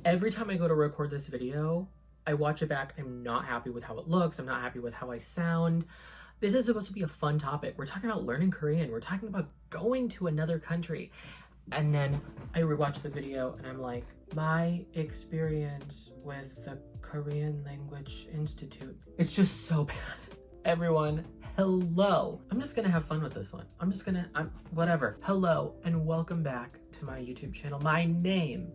Every time I go to record this video, I watch it back. I'm not happy with how it looks. I'm not happy with how I sound. This is supposed to be a fun topic. We're talking about learning Korean. We're talking about going to another country. And then I rewatch the video and I'm like, my experience with the Korean Language Institute. It's just so bad. Everyone, hello. I'm just gonna have fun with this one. Whatever. Hello and welcome back to my YouTube channel. My name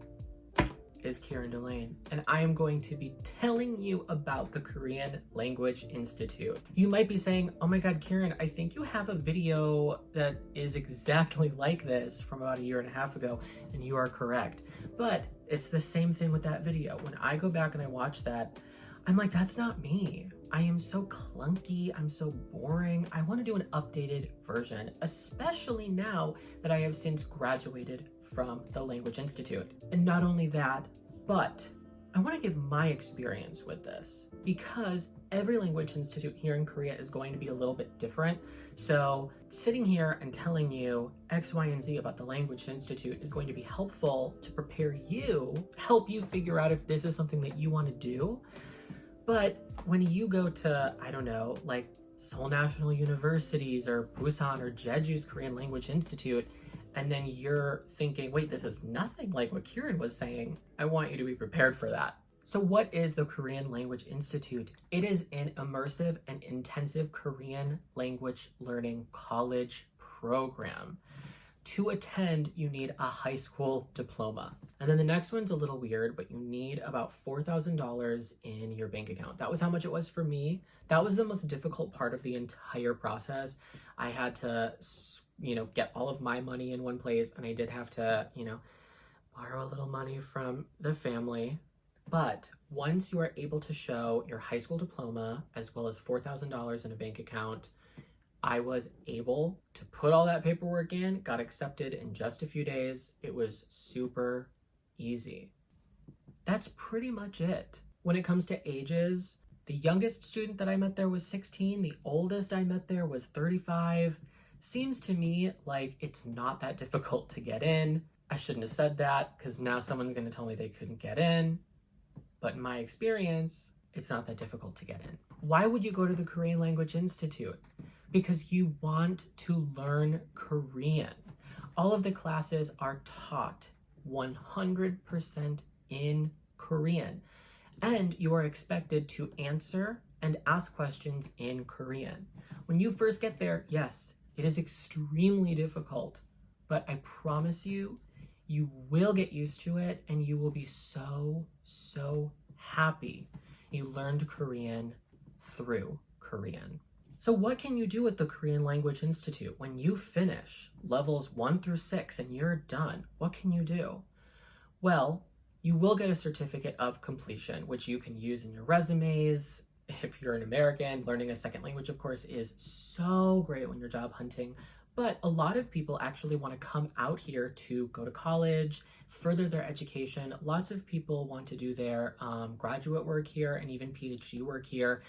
is Ciaran Dillane, and I am going to be telling you about the Korean Language Institute. You might be saying, oh my God, Ciaran, I think you have a video that is exactly like this from about 1.5 years ago, and you are correct. But it's the same thing with that video. When I go back and I watch that, I'm like, that's not me. I am so clunky, I'm so boring. I want to do an updated version, especially now that I have since graduated from the Language Institute. And not only that, but I want to give my experience with this because every language institute here in Korea is going to be a little bit different. So sitting here and telling you X, Y, and Z about the Language Institute is going to be helpful to prepare you, help you figure out if this is something that you want to do. But when you go to, I don't know, like Seoul National Universities or Busan or Jeju's Korean Language Institute, and then you're thinking, wait, this is nothing like what Ciaran was saying, I want you to be prepared for that. So what is the Korean Language Institute? It is an immersive and intensive Korean language learning college program. To attend, you need a high school diploma. And then the next one's a little weird, but you need about $4,000 in your bank account. That was how much it was for me. That was the most difficult part of the entire process. I had to, get all of my money in one place, and I did have to, borrow a little money from the family. But once you are able to show your high school diploma, as well as $4,000 in a bank account, I was able to put all that paperwork in, got accepted in just a few days. It was super easy. That's pretty much it. When it comes to ages, the youngest student that I met there was 16. The oldest I met there was 35. Seems to me like it's not that difficult to get in. I shouldn't have said that because now someone's going to tell me they couldn't get in. But in my experience, it's not that difficult to get in. Why would you go to the Korean Language Institute? Because you want to learn Korean. All of the classes are taught 100% in Korean, and you are expected to answer and ask questions in Korean. When you first get there, yes, it is extremely difficult, but I promise you, you will get used to it and you will be so, so happy you learned Korean through Korean. So what can you do with the Korean Language Institute? When you finish levels 1 through 6 and you're done, what can you do? Well, you will get a certificate of completion, which you can use in your resumes. If you're an American, learning a second language, of course, is so great when you're job hunting. But a lot of people actually want to come out here to go to college, further their education. Lots of people want to do their graduate work here and even PhD work here.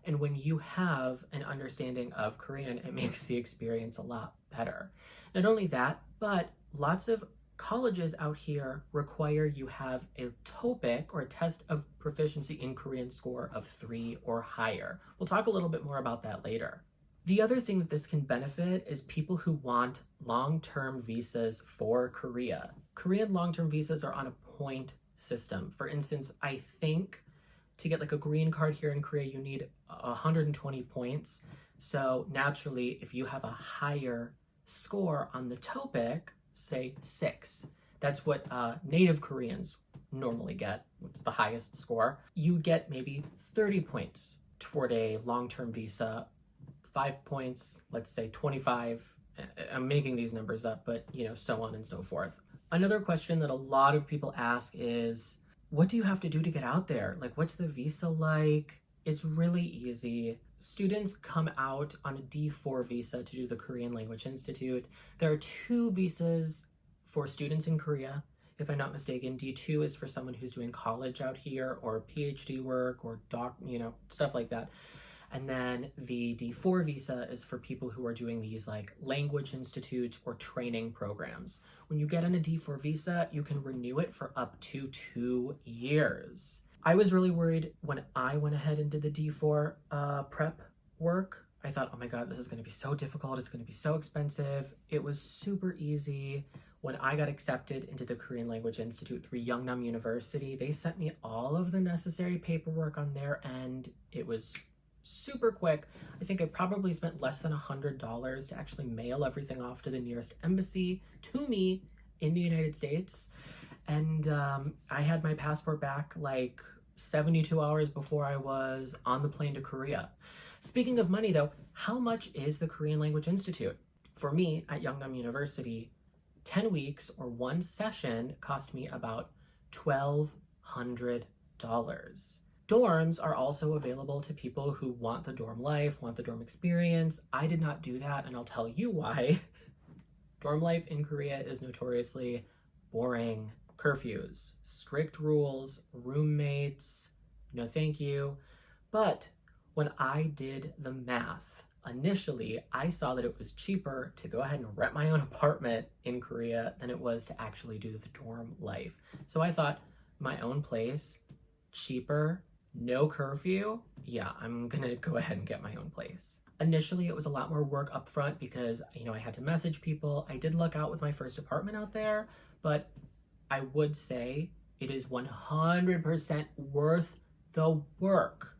And when you have an understanding of Korean, it makes the experience a lot better. Not only that, but lots of colleges out here require you have a TOPIK, or a test of proficiency in Korean score of 3 or higher. We'll talk a little bit more about that later. The other thing that this can benefit is people who want long-term visas for Korea. Korean long-term visas are on a point system. For instance, I think to get like a green card here in Korea, you need 120 points. So naturally, if you have a higher score on the TOPIK, say 6, that's what native Koreans normally get, which is the highest score, you get maybe 30 points toward a long-term visa, 5 points, let's say 25. I'm making these numbers up, but so on and so forth. Another question that a lot of people ask is, what do you have to do to get out there? Like, what's the visa like? It's really easy. Students come out on a D4 visa to do the Korean Language Institute. There are 2 visas for students in Korea, if I'm not mistaken. D2 is for someone who's doing college out here or PhD work or stuff like that. And then the D4 visa is for people who are doing these like language institutes or training programs. When you get on a D4 visa, you can renew it for up to 2 years. I was really worried when I went ahead and did the D4 prep work. I thought, oh my God, this is going to be so difficult. It's going to be so expensive. It was super easy. When I got accepted into the Korean Language Institute through Yeungnam University, they sent me all of the necessary paperwork on their end. It was super quick. I think I probably spent less than $100 to actually mail everything off to the nearest embassy to me in the United States. And I had my passport back like 72 hours before I was on the plane to Korea. Speaking of money though, how much is the Korean Language Institute? For me at Yeungnam University, 10 weeks or one session cost me about $1,200. Dorms are also available to people who want the dorm life, want the dorm experience. I did not do that, and I'll tell you why. Dorm life in Korea is notoriously boring. Curfews, strict rules, roommates, no thank you. But when I did the math, initially I saw that it was cheaper to go ahead and rent my own apartment in Korea than it was to actually do the dorm life. So I thought, my own place, cheaper, no curfew, yeah, I'm gonna go ahead and get my own place. Initially, it was a lot more work up front because, I had to message people. I did luck out with my first apartment out there, but I would say it is 100% worth the work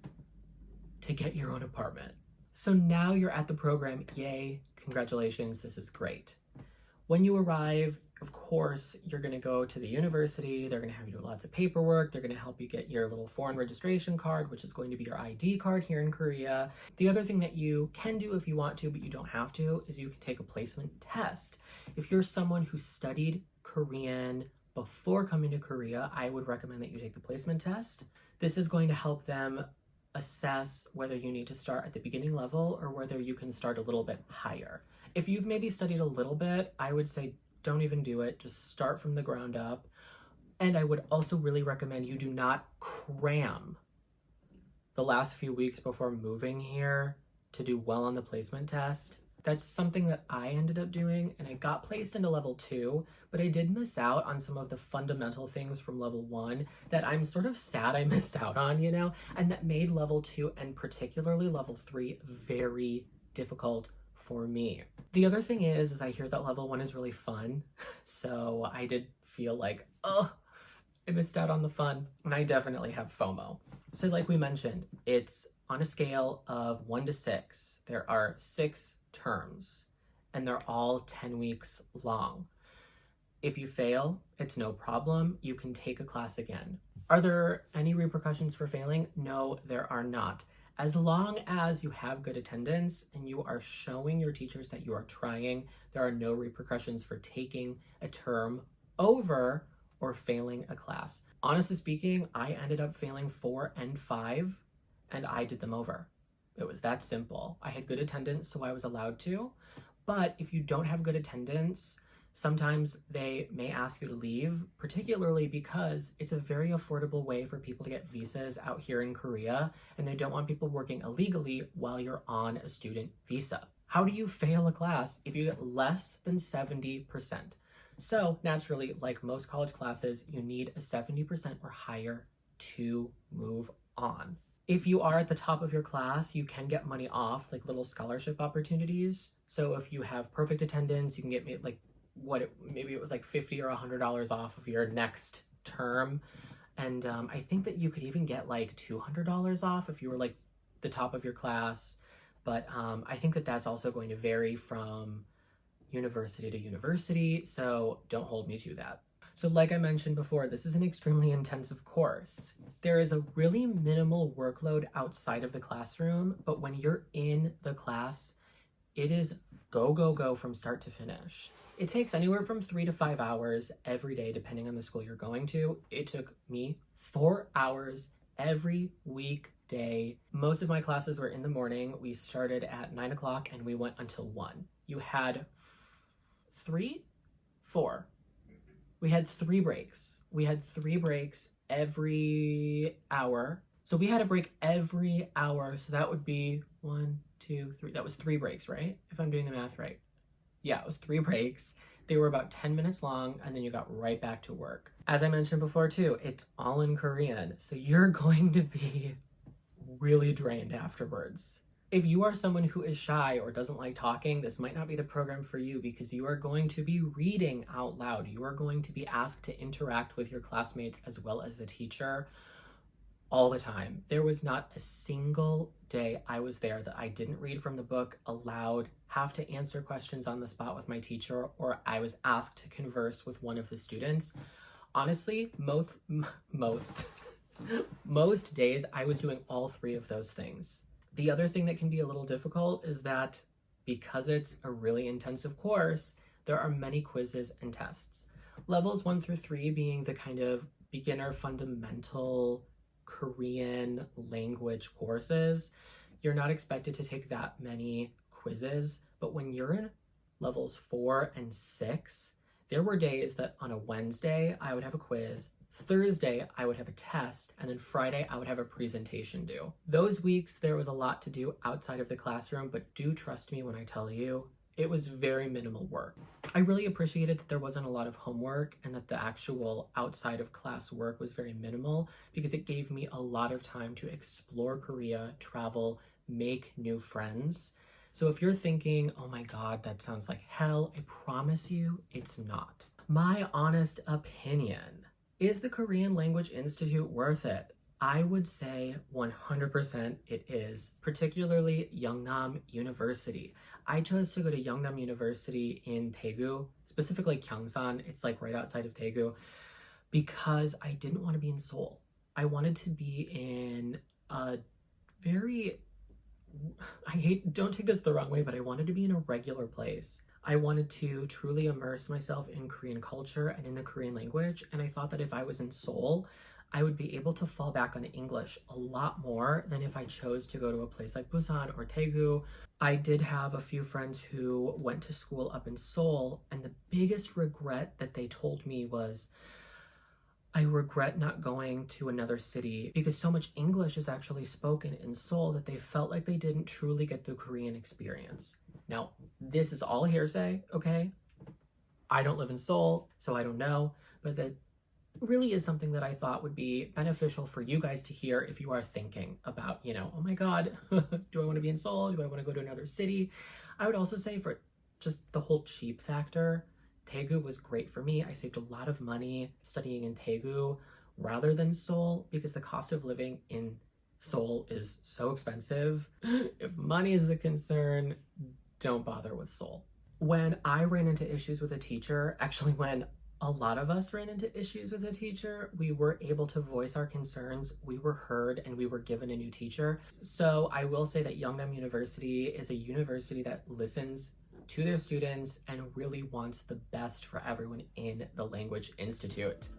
to get your own apartment. So now you're at the program, yay, congratulations, this is great. When you arrive, of course, you're gonna go to the university, they're gonna have you do lots of paperwork, they're gonna help you get your little foreign registration card, which is going to be your ID card here in Korea. The other thing that you can do if you want to, but you don't have to, is you can take a placement test. If you're someone who studied Korean before coming to Korea, I would recommend that you take the placement test. This is going to help them assess whether you need to start at the beginning level or whether you can start a little bit higher. If you've maybe studied a little bit, I would say don't even do it. Just start from the ground up. And I would also really recommend you do not cram the last few weeks before moving here to do well on the placement test. That's something that I ended up doing, and I got placed into level 2, but I did miss out on some of the fundamental things from level 1 that I'm sort of sad I missed out on, and that made level 2 and particularly level 3 very difficult for me. The other thing is I hear that level 1 is really fun, so I did feel like, I missed out on the fun, and I definitely have FOMO. So like we mentioned, it's on a scale of 1 to 6. There are 6 terms, and they're all 10 weeks long. If you fail, it's no problem. You can take a class again. Are there any repercussions for failing? No, there are not. As long as you have good attendance and you are showing your teachers that you are trying, there are no repercussions for taking a term over or failing a class. Honestly speaking, I ended up failing 4 and 5, and I did them over. It was that simple. I had good attendance, so I was allowed to. But if you don't have good attendance, sometimes they may ask you to leave, particularly because it's a very affordable way for people to get visas out here in Korea, and they don't want people working illegally while you're on a student visa. How do you fail a class if you get less than 70%? So naturally, like most college classes, you need a 70% or higher to move on. If you are at the top of your class, you can get money off, like little scholarship opportunities. So if you have perfect attendance, you can get maybe it was like $50 or $100 off of your next term. And I think that you could even get like $200 off if you were like the top of your class. But I think that that's also going to vary from university to university. So don't hold me to that. So like I mentioned before, this is an extremely intensive course. There is a really minimal workload outside of the classroom, but when you're in the class, it is go, go, go from start to finish. It takes anywhere from 3 to 5 hours every day, depending on the school you're going to. It took me 4 hours every weekday. Most of my classes were in the morning. We started at 9 o'clock and we went until 1. You had 4. We had 3 breaks. We had 3 breaks every hour. So we had a break every hour. So that would be 1, 2, 3. That was 3 breaks, right? If I'm doing the math right. Yeah, it was 3 breaks. They were about 10 minutes long, and then you got right back to work. As I mentioned before too, it's all in Korean. So you're going to be really drained afterwards. If you are someone who is shy or doesn't like talking, this might not be the program for you because you are going to be reading out loud. You are going to be asked to interact with your classmates as well as the teacher all the time. There was not a single day I was there that I didn't read from the book aloud, have to answer questions on the spot with my teacher, or I was asked to converse with one of the students. Honestly, most days I was doing all 3 of those things. The other thing that can be a little difficult is that because it's a really intensive course, there are many quizzes and tests. Levels 1 through 3 being the kind of beginner fundamental Korean language courses. You're not expected to take that many quizzes, but when you're in levels 4 and 6, there were days that on a Wednesday I would have a quiz, Thursday I would have a test, and then Friday I would have a presentation due. Those weeks there was a lot to do outside of the classroom, but do trust me when I tell you, it was very minimal work. I really appreciated that there wasn't a lot of homework and that the actual outside of class work was very minimal because it gave me a lot of time to explore Korea, travel, make new friends. So if you're thinking, oh my God, that sounds like hell, I promise you it's not. My honest opinion, is the Korean Language Institute worth it? I would say 100% it is, particularly Yeungnam University. I chose to go to Yeungnam University in Daegu, specifically Gyeingsan. It's like right outside of Daegu, because I didn't want to be in Seoul. I wanted to be in a very, don't take this the wrong way, but I wanted to be in a regular place. I wanted to truly immerse myself in Korean culture and in the Korean language, and I thought that if I was in Seoul, I would be able to fall back on English a lot more than if I chose to go to a place like Busan or Daegu. I did have a few friends who went to school up in Seoul, and the biggest regret that they told me was, I regret not going to another city because so much English is actually spoken in Seoul that they felt like they didn't truly get the Korean experience. Now, this is all hearsay, okay? I don't live in Seoul, so I don't know, but that really is something that I thought would be beneficial for you guys to hear if you are thinking about, oh my God, do I want to be in Seoul? Do I want to go to another city? I would also say for just the whole cheap factor, Daegu was great for me. I saved a lot of money studying in Daegu rather than Seoul because the cost of living in Seoul is so expensive. If money is the concern, don't bother with Seoul. When I ran into issues with a teacher, actually when a lot of us ran into issues with a teacher, we were able to voice our concerns, we were heard, and we were given a new teacher. So I will say that Yeungnam University is a university that listens to their students and really wants the best for everyone in the Language Institute.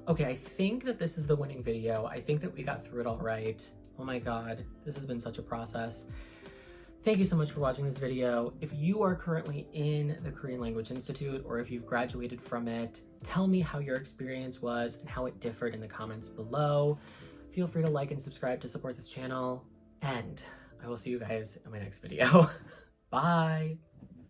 Okay, I think that this is the winning video. I think that we got through it all right. Oh my God, this has been such a process. Thank you so much for watching this video. If you are currently in the Korean Language Institute or if you've graduated from it, tell me how your experience was and how it differed in the comments below. Feel free to like and subscribe to support this channel, and I will see you guys in my next video. Bye!